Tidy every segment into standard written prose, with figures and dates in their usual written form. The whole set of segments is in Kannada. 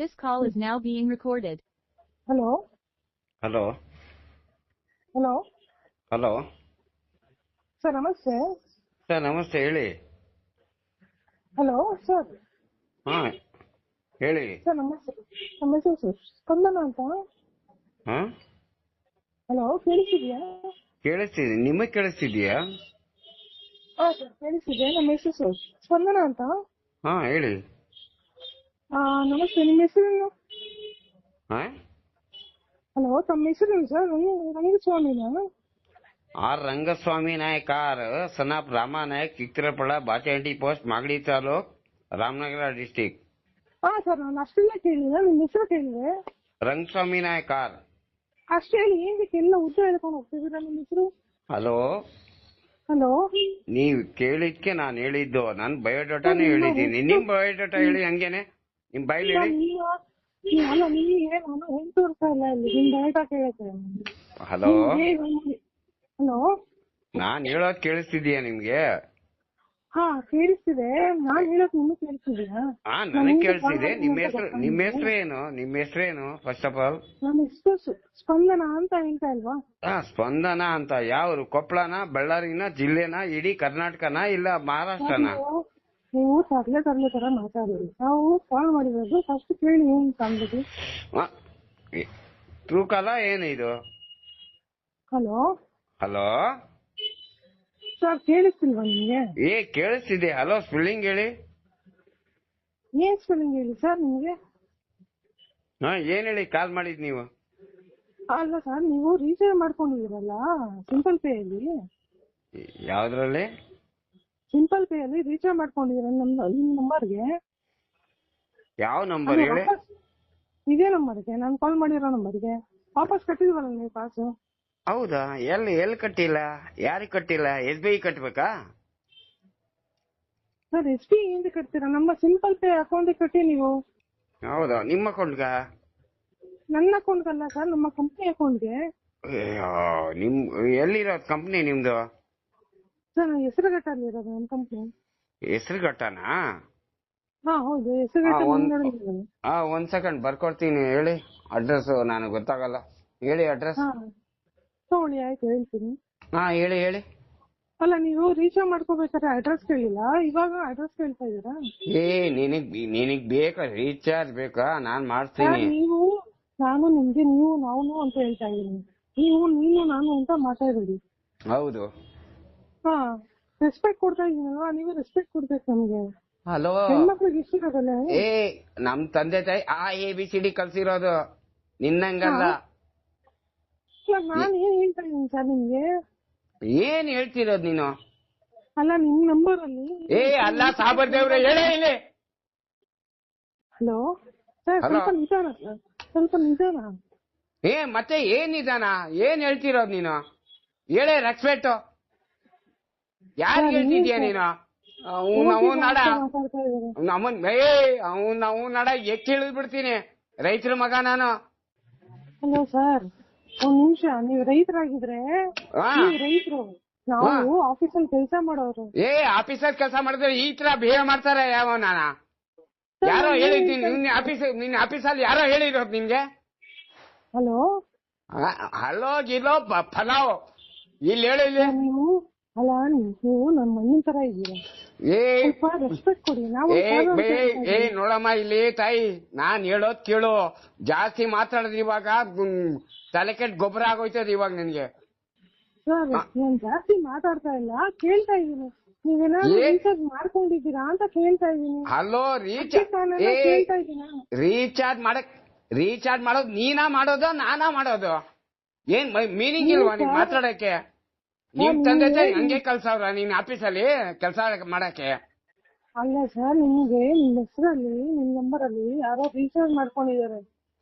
This call is now being recorded. Hello hello hello hello sir ನಮಸ್ತೆ. ಸರ್ ನಮಸ್ತೆ, ಹೇಳಿ. Hello sir. ಹಾ ಹೇಳಿ. ಸರ್ ನಮಸ್ತೆ. ನಮ್ಮ ಹೆಸರು ಸರ್ ಸ್ಪಂದನ ಅಂತ. ಹಾ ಹಲೋ, ಕೇಳಿಸಿದ್ಯಾ? ಕೇಳಿಸ್ತಿದೆ. ನಿಮಗೆ ಕೇಳಿಸ್ತಿದ್ಯಾ? ಹಾ ಸರ್ ಕೇಳಿಸಿದೆ. ನಮ್ಮ ಹೆಸರು ಸರ್ ಸ್ಪಂದನ ಅಂತ. ಹಾ ಹೇಳಿ. ನಮಸ್ತೆ, ನಿಮ್ಮ ಹೆಸರೇನು? ಹಾ ಹಲೋ, ತಮ್ಮ ಹೆಸರೇನು ಸರ್? ರಂಗಸ್ವಾಮಿನಾ? R Rangaswamy Nayak R, son of Rama Nayak, ಕಿಕ್ತಿರಪಳ, ಬಾಚಹಳ್ಳಿ ಪೋಸ್ಟ್, ಮಾಗಡಿ ತಾಲೂಕ್, ರಾಮನಗರ ಡಿಸ್ಟಿಕ್. ಹಾ ಸರ್, ನಾನು ಅಷ್ಟೆಲ್ಲ ಕೇಳಿದೆ, ನಿಮ್ಮ ಹೆಸರು ಕೇಳಿದೆ. ರಂಗಸ್ವಾಮಿ ನಾಯಕ್ ಆರ್. ಅಷ್ಟೇ ಹೇಳಿ, ಏನಕ್ಕೆ ಎಲ್ಲ ಉದ್ದ ಹೇಳ್ಕೊಂಡು ಹೋಗ್ತಿದ್ದೀರಾ? ನಿಮ್ಮ ಹೆಸರು? ಹಲೋ, ಹಲೋ, ನೀವ್ ಕೇಳಿದ್ಕೆ ನಾನು ಹೇಳಿದ್ದು. ನಾನು ಬಯೋಡಾಟಾನೇ ಹೇಳಿದ್ದೀನಿ. ನಿಮ್ ಬಯೋಡಾಟಾ ಹೇಳಿ, ಹಂಗೇನೆ ನಿಮ್ ಬೈಲಿ ಹೇಳಿ. ಅಲ್ಲ, ನಿಮಗೆ ನಾನು ಹೆಂಗ್ ತೋರ್ತಾ ಇಲ್ಲ ಇಲ್ಲಿ, ನಿಮ್ ಡೇಟಾ ಕೇಳುತ್ತೆ. ಹಲೋ, ಹಲೋ, ನಾನ್ ಹೇಳೋದ್ ಕೇಳಿಸ್ತಿದ್ಯಾ ನಿಮ್ಗೆ? ಹಾ ಕೇಳಿಸ್ತಿದೆ. ನಾನ್ ಹೇಳೋದು ನಿಮ್ಗೆ ಕೇಳಿಸ್ತಿದ್ಯಾ? ಹಾ, ನನಗ್ ಕೇಳಿಸ್ತಿದೆ. ನಿಮ್ಮ ಹೆಸರೇನು ಫಸ್ಟ್ ಆಫ್ ಆಲ್? ನನ್ನ ಹೆಸರು ಸ್ಪಂದನ ಅಂತ ಹೇಳ್ತಾ ಇಲ್ವಾ? ಹಾ, ಸ್ಪಂದನ ಅಂತ. ಯಾವ್ರು? ಕೊಪ್ಪಳನ, ಬಳ್ಳಾರಿನ, ಜಿಲ್ಲೆನ, ಇಡೀ ಕರ್ನಾಟಕನ, ಇಲ್ಲ ಮಹಾರಾಷ್ಟ್ರನ? ನೀವು ತರ್ಲೆ ತರ ಮಾತಾಡಿರಿ. ನಾವು ಕಾಲ್ ಮಾಡಿರೋದು ಫಸ್ಟ್ ಕೇಳಿ ಏನ್ ತಂದ್ಬಿಟ್ಟು. ತೂಕಲ ಏನು ಇದು? ಹಲೋ ಹಲೋ ಸರ್, ಕೇಳಿಸ್ತಿಲ್ವಾ ನಿಮ್ಗೆ? ಕೇಳಿಸ್ತಿದೆ. ಹಲೋ, ಸ್ಪೆಲ್ಲಿಂಗ್ ಹೇಳಿ. ಏನ್ ಸ್ಪೆಲ್ಲಿಂಗ್ ಹೇಳಿ ಸರ್ ನಿಮ್ಗೆ? ಹಾ, ಏನ್ ಹೇಳಿ ಕಾಲ್ ಮಾಡಿದ್ ನೀವು? ಅಲ್ಲ ಸರ್, ನೀವು ರೀಚಾರ್ಜ್ ಮಾಡ್ಕೊಂಡಿದ್ದೀರಲ್ಲ ಸಿಂಪಲ್ ಪೇ ಅಲ್ಲಿ. ಯಾವ್ದ್ರಲ್ಲಿ? ಸಿಂಪಲ್ ಪೇ ಅಲ್ಲಿ ರೀಚಾರ್ಜ್ ಮಾಡ್ಕೊಂಡಿದ್ದೀರ ನಿಮ್ ನಂಬರ್ಗೆ. ಯಾವ ನಂಬರ್ ಹೇಳಿ? ಇದೇ ನಂಬರ್ಗೆ, ನಾನು ಕಾಲ್ ಮಾಡಿರೋ ನಂಬರ್ಗೆ ವಾಪಸ್ ಕಟ್ಟಿದ್ವಲ್ಲ ನೀವು ಕಾಸು. ಹೌದಾ? ಎಲ್ಲಿ ಕಟ್ಟಿಲ್ಲ? ಯಾರಿಗೆ ಕಟ್ಟಿಲ್ಲ? SBI ಕಟ್ಬೇಕಾ? ಸರ್, SBI ಏನ್ ಕಟ್ತೀರಾ? ನಮ್ಮ ಸಿಂಪಲ್ ಪೇ ಅಕೌಂಟಿಗೆ ಕಟ್ಟಿ ನೀವು. ಹೌದಾ? ನಿಮ್ಮ ಅಕೌಂಟ್ಗ? ನನ್ನ ಅಕೌಂಟ್ ಅಲ್ಲ ಸರ್, ನಮ್ಮ ಕಂಪ್ನಿ ಅಕೌಂಟ್ಗೆ. ನಿಮ್ ಎಲ್ಲಿರೋದು ಕಂಪ್ನಿ ನಿಮ್ದು? ಸರ್, ಹೆಸರುಘಟ್ಟಲ್ಲಿ ಇರೋದು ನಮ್ಮ ಕಂಪ್ನಿ. ಹೆಸರುಘಟ್ಟನಾ? ಹಾ ಹೌದು, ಹೆಸರುಘಟ್ಟ. ಒಂದ್ ಸೆಕೆಂಡ್ ಬರ್ಕೊಡ್ತೀನಿ, ಹೇಳಿ ಅಡ್ರೆಸ್. ನನಗೆ ಗೊತ್ತಾಗಲ್ಲ, ಹೇಳಿ ಅಡ್ರೆಸ್. ಹಾ ತಗೊಳ್ಳಿ, ಆಯ್ತು ಹೇಳ್ತೀನಿ. ಹಾ ಹೇಳಿ. ಅಲ್ಲ, ನೀವು ರೀಚಾರ್ಜ್ ಮಾಡ್ಕೋಬೇಕಾದ್ರೆ ಅಡ್ರೆಸ್ ಕೇಳಿಲ್ಲ, ಇವಾಗ ಅಡ್ರೆಸ್ ಕೇಳ್ತಾ ಇದೀರಾ? ನಿನಗ್ ಬೇಕಾ? ರೀಚಾರ್ಜ್ ಬೇಕಾ? ನಾನ್ ಮಾಡ್ತೀನಿ. ನಾನು ನಿಮ್ಗೆ ನೀವು ನಾವು ಅಂತ ಹೇಳ್ತಾ ಇದೀನಿ. ನೀನು ನಾನು ಅಂತ ಮಾತಾಡಬೇಡಿ. ಹೌದು. ಹಾ, ರೆಸ್ಪೆಕ್ಟ್ ಕೊಡ್ತಾ ಇದೀನಲ್ವಾ, ನೀವು ರೆಸ್ಪೆಕ್ಟ್ ಕೊಡ್ಬೇಕು ನಮ್ಗೆ. ಹಲೋ, ಹೆಣ್ಮಕ್ಳಿಗೆ ಇಷ್ಟಿರೋದಲ್ಲ. ನಮ್ ತಂದೆ ತಾಯಿ ABCD ಕಲ್ಸಿರೋದು, ನಿನ್ನಂಗಲ್ಲ. ನಾನ್ ಏನ್ ಹೇಳ್ತಾ ಇದೀನಿ ಸರ್ ನಿಮ್ಗೆ? ಏನ್ ಹೇಳ್ತಿರೋದ್ ನೀನು? ಅಲ್ಲ, ನಿಮ್ ನಂಬರ್ ಅಲ್ಲಿ ಅಲ್ಲ ಸಾಬರ್ ದೇವ್ರೆ, ಹೇಳೇ ಇಲ್ಲಿ. ಹಲೋ ಸರ್, ಸ್ವಲ್ಪ ನಿಧಾನ. ಮತ್ತೆ ಏನ್ ನಿಧಾನ? ಏನ್ ಹೇಳ್ತಿರೋದ್ ನೀನು? ಹೇಳೇ, ರೆಸ್ಪೆಕ್ಟ್ ಯಾರು ಹೇಳ್ತಿದ್ಯಾ ನೀನು? ನಾವು ನಡ ಎಕ್ಕಿಳಿದ್ ಬಿಡ್ತೀನಿ. ರೈತರ ಮಗ ನಾನು. ಹಲೋ ಸರ್, ಒಂದ್ ನಿಮಿಷ. ನೀವು ರೈತರಾಗಿದ್ರೆ ರೈತರು, ನಾವು ಆಫೀಸಲ್ಲಿ ಕೆಲಸ ಮಾಡೋರು. ಆಫೀಸಲ್ಲಿ ಕೆಲಸ ಮಾಡಿದ್ರೆ ಈ ತರ ಬಿಹೇವ್ ಮಾಡ್ತಾರೆ? ಯಾವ ಯಾರೋ ಹೇಳಿದ್ದೀನಿ ನಿನ್ನ ಆಫೀಸಲ್ಲಿ ಯಾರೋ ಹೇಳಿರೋದು ನಿನ್ಗೆ? ಹಲೋ ಹಲೋ ಗಿಲೋ ಫಲಾವ್ ಇಲ್ಲಿ ಹೇಳಿ. ನೀವು ನಮ್ಮ ಮಣ್ಣಿನ ತರ ಇದ್ದೀರಾ. ರೆಸ್ಪೆಕ್ಟ್ ಕೊಡಿ. ನೋಡಮ್ಮ ಇಲ್ಲಿ ತಾಯಿ, ನಾನ್ ಹೇಳೋದ್ ಕೇಳು. ಜಾಸ್ತಿ ಮಾತಾಡಿದ್ರೆ ಇವಾಗ ತಲೆ ಕೆಟ್ಟ ಗೊಬ್ಬರ ಆಗೋಯ್ತದ ಇವಾಗ ನಿನ್ಗೆ. ಸರ್, ನಾನು ಜಾಸ್ತಿ ಮಾತಾಡ್ತಾ ಇಲ್ಲ, ಕೇಳ್ತಾ ಇದೀನಿ. ನೀವೇನಾದ್ರು ರೀಚಾರ್ಜ್ ಮಾಡ್ಕೊಂಡಿದ್ದೀರಾ ಅಂತ ಕೇಳ್ತಾ ಇದೀನಿ. ಹಲೋ, ರೀಚಾರ್ಜ್ ಮಾಡೋದು ನೀನಾ ಮಾಡೋದು ನಾನಾ ಮಾಡೋದು? ಏನ್ ಮೀನಿಂಗ್ ಇಲ್ವಾ ನೀನ್ ಮಾತಾಡಕ್ಕೆ? ನಿಮ್ ತಂದೆ ತಾಯಿ ಹಂಗೆ ಕಲ್ಸವ್ರ ನೀನ್ ಆಫೀಸಲ್ಲಿ ಕೆಲಸ ಮಾಡಕ್ಕೆ? ಅಲ್ಲ ಸರ್, ನಿಮ್ಗೆ ನಿಮ್ ಹೆಸರಲ್ಲಿ ನಿಮ್ ನಂಬರ್ ಅಲ್ಲಿ ಯಾರೋ ರೀಚಾರ್ಜ್ ಮಾಡ್ಕೊಂಡಿದ್ದಾರೆ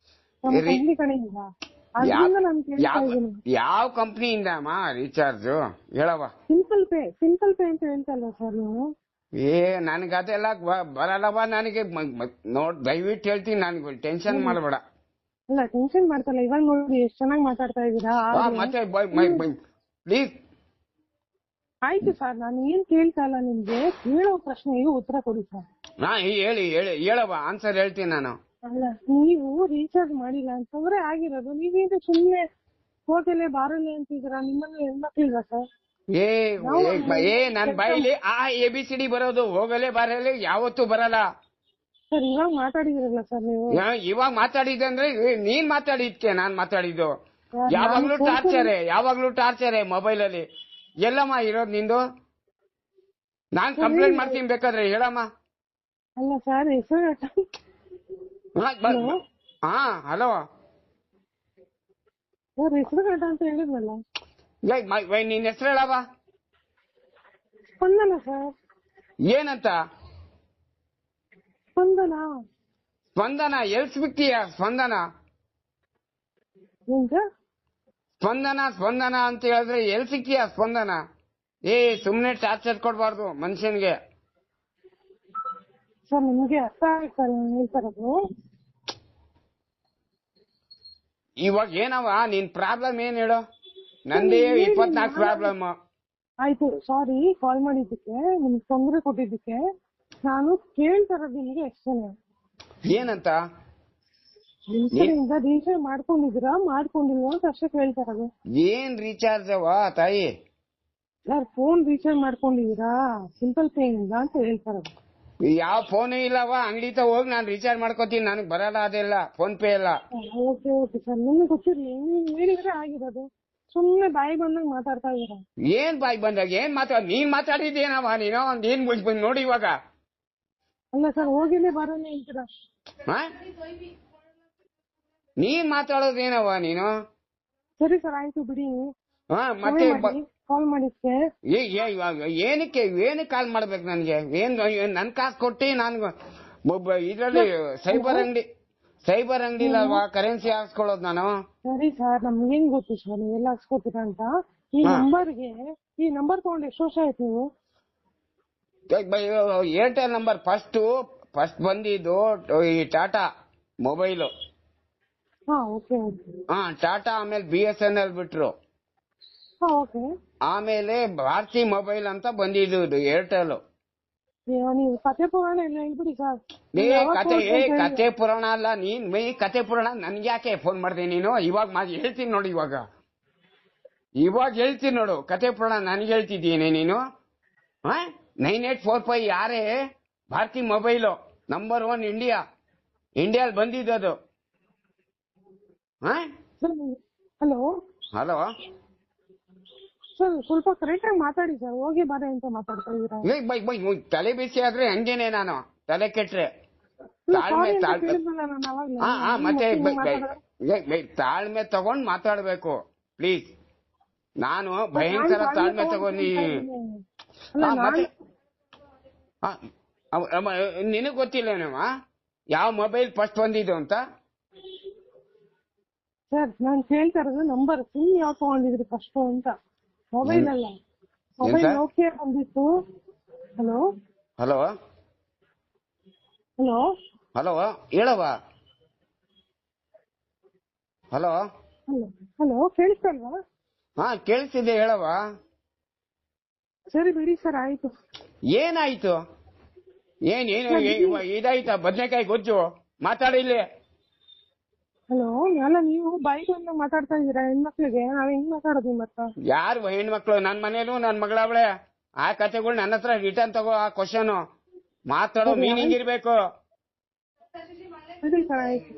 ಕಂಪ್ನಿ ಕಡೆಯಿಂದ. ಯಾವ ಕಂಪ್ನಿಯಿಂದ ಅಮ್ಮ ರೀಚಾರ್ಜ್ ಹೇಳವ? ಸಿಂಪಲ್ ಪೇ ಅಂತ ಹೇಳ್ತಲ್ಲ ಸರ್ ನೀವು. ನನ್ಗೆ ಅದೆಲ್ಲ ಬರಲ್ಲವ ನನಗೆ. ದಯವಿಟ್ಟು ಹೇಳ್ತೀನಿ, ನನ್ಗೆ ಟೆನ್ಷನ್ ಮಾಡಬೇಡ. ಅಲ್ಲ, ಟೆನ್ಷನ್ ಮಾಡ್ತಲ್ಲ. ಇವಾಗ ನೋಡಿ ಎಷ್ಟು ಚೆನ್ನಾಗಿ ಮಾತಾಡ್ತಾ ಇದ್ದೀರಾ. ಮತ್ತೆ ಪ್ಲೀಸ್. ಆಯ್ತು ಸರ್, ನಾನು ಏನ್ ಕೇಳ್ತಾ ಇಲ್ಲ, ನಿಮ್ಗೆ ಕೇಳೋ ಪ್ರಶ್ನೆಗೆ ಉತ್ತರ ಕೊಡಿ ಸರ್. ಹೇಳಿ ಹೇಳವ, ಆನ್ಸರ್ ಹೇಳ್ತೀನಿ ನಾನು. ಅಲ್ಲ ನೀವು ರೀಚಾರ್ಜ್ ಮಾಡಿಲ್ಲ ಅಂತಂದ್ರೆ ಆಗಿರೋದು. ನೀವೇನು ಸುಮ್ನೆ ಹೋಗಲೇ ಬಾರಲೆ ಅಂತಿದ್ದೀರಾ? ನಿಮ್ಮನ್ನ ಹೆಣ್ಮಕ್ಳಿಲ್ವಾ ಸರ್? ನನ್ ಬಾಯಿಲಿ ABCD ಬರೋದು, ಹೋಗಲೇ ಬರಲೇ ಯಾವತ್ತೂ ಬರಲ್ಲ. ಸರ್ ಇವಾಗ ಮಾತಾಡಿದಿರಲ್ಲ ಸರ್ ನೀವು. ಇವಾಗ ಮಾತಾಡಿದ್ದೆ ಅಂದ್ರೆ ನೀನ್ ಮಾತಾಡಿದ್ಕೆ ನಾನ್ ಮಾತಾಡಿದ್ದು. ನಾನು ಯಾವಾಗ್ಲೂ ಟಾರ್ಚರೇ ಮೊಬೈಲ್ ಅಲ್ಲಿ. ಎಲ್ಲಮ್ಮ ಇರೋದು ನಿಂದು? ನಾನ್ ಕಂಪ್ಲೇಂಟ್ ಮಾಡ್ತೀನಿ ಬೇಕಾದ್ರೆ, ಹೇಳಮ್ಮ. ಅಲ್ಲ ಸರ್ ಹೆಸರು ಹಾ ಹಲೋ ಸರ್ ಹೆಸರು ಗಂಟ ಅಂತ ಹೇಳಿದ್ನಲ್ಲ. ನಿನ್ ಹೆಸರು ಹೇಳವ. ಸ್ಪಂದನ ಸರ್. ಏನಂತ? ಸ್ಪಂದನ. ಸ್ಪಂದನ ಎಲ್ ಸಿಗ್ತೀಯ? ಸ್ಪಂದನ ಏನ್ ಸರ್? ಸ್ಪಂದನ ಅಂತ ಹೇಳಿದ್ರೆ ಎಲ್ ಸಿಗ್ತೀಯ ಸ್ಪಂದನ? ಸುಮ್ನೆ ಟಾರ್ಚರ್ ಕೊಡ್ಬಾರ್ದು ಮನುಷ್ಯನ್ಗೆ. ಸರ್ ನಿಮ್ಗೆ ಅರ್ಥ ಆಗ್ತಾರೆ ಹೇಳ್ತಾರದು. ಇವಾಗ ಏನವ ನಿನ್ ಪ್ರಾಬ್ಲಮ್ ಏನ್ ಹೇಳು? ನಂದೇ 24 ಪ್ರಾಬ್ಲಮ್. ಆಯ್ತು ಸಾರಿ ಕಾಲ್ ಮಾಡಿದ್ದಕ್ಕೆ, ನಿಮ್ಗೆ ತೊಂದರೆ ಕೊಟ್ಟಿದ್ದಕ್ಕೆ. ನಾನು ಕೇಳ್ತಾರದು ನಿಮ್ಗೆ ಎಷ್ಟು ಜನ ಏನಂತ? ನಿಮ್ ಕಡೆಯಿಂದ ರೀಚಾರ್ಜ್ ಮಾಡ್ಕೊಂಡಿದ್ದೀರಾ ಮಾಡ್ಕೊಂಡಿಲ್ವಾ ಅಂತ ಅಷ್ಟೇ ಕೇಳ್ತಾರದು. ಏನ್ ರೀಚಾರ್ಜ್ ಅವ ತಾಯಿ? ಸರ್ ಫೋನ್ ರೀಚಾರ್ಜ್ ಮಾಡ್ಕೊಂಡಿದ್ದೀರಾ ಸಿಂಪಲ್ ಪೇ ಇಂದ ಅಂತ ಹೇಳ್ತಾರದು. ಯಾವ ಫೋನ್ ಇಲ್ಲವ, ಅಂಗಡಿ ಹೋಗಿ ನಾನು ರೀಚಾರ್ಜ್ ಮಾಡ್ಕೋತೀನಿ, ನನಗ್ ಬರಲ್ಲ ಅದೆಲ್ಲ ಫೋನ್ ಪೇ ಎಲ್ಲ. ಓಕೆ ಸರ್ ನಿಮ್ಗೆ ಗೊತ್ತಿರ್ಲಿ, ನೀವು ಹೇಳಿದ್ರೆ ಆಗಿರೋದು. ಸುಮ್ನೆ ಬಾಯಿ ಬಂದಾಗ ಮಾತಾಡ್ತಾ ಇದೀರ. ಏನ್ ಬಾಯಿ ಬಂದಾಗ ಏನ್ ನೀನ್ ಮಾತಾಡಿದ್ದೇನವ? ನೀನ್ ನೋಡಿ ಇವಾಗ. ಅಲ್ಲ ಸರ್ ಹೋಗಿಲ್ಲೇ ಬರೋಣ ಅಂತೀರಾ? ನೀನ್ ಮಾತಾಡೋದೇನವ ನೀನು? ಸರಿ ಸರ್ ಆಯ್ತು ಬಿಡಿ. ಮತ್ತೆ ಕಾಲ್ ಮಾಡಿದ್ಕೆ ಏನಕ್ಕೆ ಕಾಲ್ ಮಾಡ್ಬೇಕು ನನ್ಗೆ? ನನ್ ಕಾಸು ಕೊಟ್ಟಿ ನಾನು ಇದ್ರಲ್ಲಿ ಸೈಬರ್ ಅಂಗಡಿ ಅಲ್ವಾ ಕರೆನ್ಸಿ ಹಾಕ್ಸ್ಕೊಳ್ಳೋದು ನಾನು. ಸರಿ ಸರ್ ನಮ್ಗೇನ್ ಗೊತ್ತು ಸರ್ ನೀವೆಲ್ಲ ಹಾಕ್ಸ್ಕೊತೀರಾ ಅಂತ. ಈ ನಂಬರ್ ತಗೊಂಡು ಎಷ್ಟು ವರ್ಷ ಆಯ್ತು ನೀವು? ಏರ್ಟೆಲ್ ನಂಬರ್ ಫಸ್ಟ್ ಬಂದಿದ್ದು ಈ ಟಾಟಾ ಮೊಬೈಲು. ಓಕೆ ಟಾಟಾ, ಆಮೇಲೆ BSNL ಬಿಟ್ರು, ಓಕೆ ಆಮೇಲೆ ಭಾರತಿ ಮೊಬೈಲ್ ಅಂತ ಬಂದಿದ್ದು ಏರ್ಟೆಲ್. ನೀವು ಕತೆ ಪುರಾಣ ಎಲ್ಲ ಹೇಳ್ಬಿಡಿ ಸರ್. ಕತೆ ಪುರಾಣ ಅಲ್ಲ, ನೀನ್ ಕತೆ ಪುರಾಣ ನನ್ಗೆ ಯಾಕೆ ಫೋನ್ ಮಾಡ್ದೆ ನೀನು? ಇವಾಗ ಹೇಳ್ತೀನಿ ನೋಡು, ಇವಾಗ ಹೇಳ್ತೀನಿ ನೋಡು. ಕತೆ ಪುರಾಣ ನನ್ಗೆ ಹೇಳ್ತಿದ್ದೀನಿ ನೀನು? 9845 ಯಾರೇ? ಭಾರತಿ ಮೊಬೈಲು ನಂಬರ್ 1 ಇಂಡಿಯಾಲ್ ಬಂದಿದ್ದದು. ಹಲೋ ಸರ್ ಸ್ವಲ್ಪ ಕರೆಕ್ಟ್ ಆಗಿ ಮಾತಾಡಿ ಸರ್. ಹೋಗಿ ಬಾರೆ ಅಂತ ಮಾತಾಡ್ತಾ ಇದೀರಾ. ತಲೆ ಬಿಸಿ ಆದ್ರೆ ಹಂಗೇನೆ, ನಾನು ತಲೆ ಕೆಟ್ರೆ ಮತ್ತೆ ತಾಳ್ಮೆ ತಗೊಂಡ್ ಮಾತಾಡ್ಬೇಕು ಪ್ಲೀಸ್. ನಾನು ಭಯಂಕರ ತಾಳ್ಮೆ ತಗೊಂಡಿ. ನಿನಗ್ ಗೊತ್ತಿಲ್ಲನೇವ ಯಾವ ಮೊಬೈಲ್ ಫಸ್ಟ್ ಬಂದಿದ್ದು ಅಂತ? ಸರ್ ನಾನು ಕೇಳ್ತಾ ಇರೋದು ನಂಬರ್ ಸಿಮ್ ಯಾವ ತಗೊಂಡಿದ್ರಿ ಫಸ್ಟ್ ಅಂತ, ಮೊಬೈಲ್ ಅಲ್ಲ. ಮೊಬೈಲ್ ನೋಕಿಯಾ ಬಂದಿತ್ತು. ಹಲೋ ಹೇಳವ. ಹಲೋ ಕೇಳಿಸ್ತಲ್ವಾ? ಕೇಳಿಸ್ತಿದೆ, ಹೇಳವ. ಸರಿ ಬಿಡಿ ಸರ್ ಆಯ್ತು. ಏನಾಯ್ತು? ಇದಾಯ್ತಾ? ಬದ್ನೆಕಾಯಿ ಗೊಜ್ಜು ಮಾತಾಡಿಲ್ಲಿ. ಹಲೋ ಅಲ್ಲ ನೀವು ಬಾಯಿ ಬಂದಾಗ ಮಾತಾಡ್ತಾ ಇದೀರಾ ಹೆಣ್ಮಕ್ಳಿಗೆ, ನಾವ್ ಹೆಂಗ್ ಮಾತಾಡೋದು ಮತ್ತೆ? ಯಾರು ಹೆಣ್ಮಕ್ಳು? ನನ್ ಮನೇನು ನನ್ ಮಗಳವಳೆ. ಆ ಕತೆಗಳು ನನ್ನ ಹತ್ರ ರಿಟರ್ನ್ ತಗೋ. ಆ ಕ್ವಶನ್ ಮಾತಾಡೋ ಮೀನಿಂಗ್ ಇರ್ಬೇಕು. ಸರಿ ಸರ್ ಆಯ್ತು.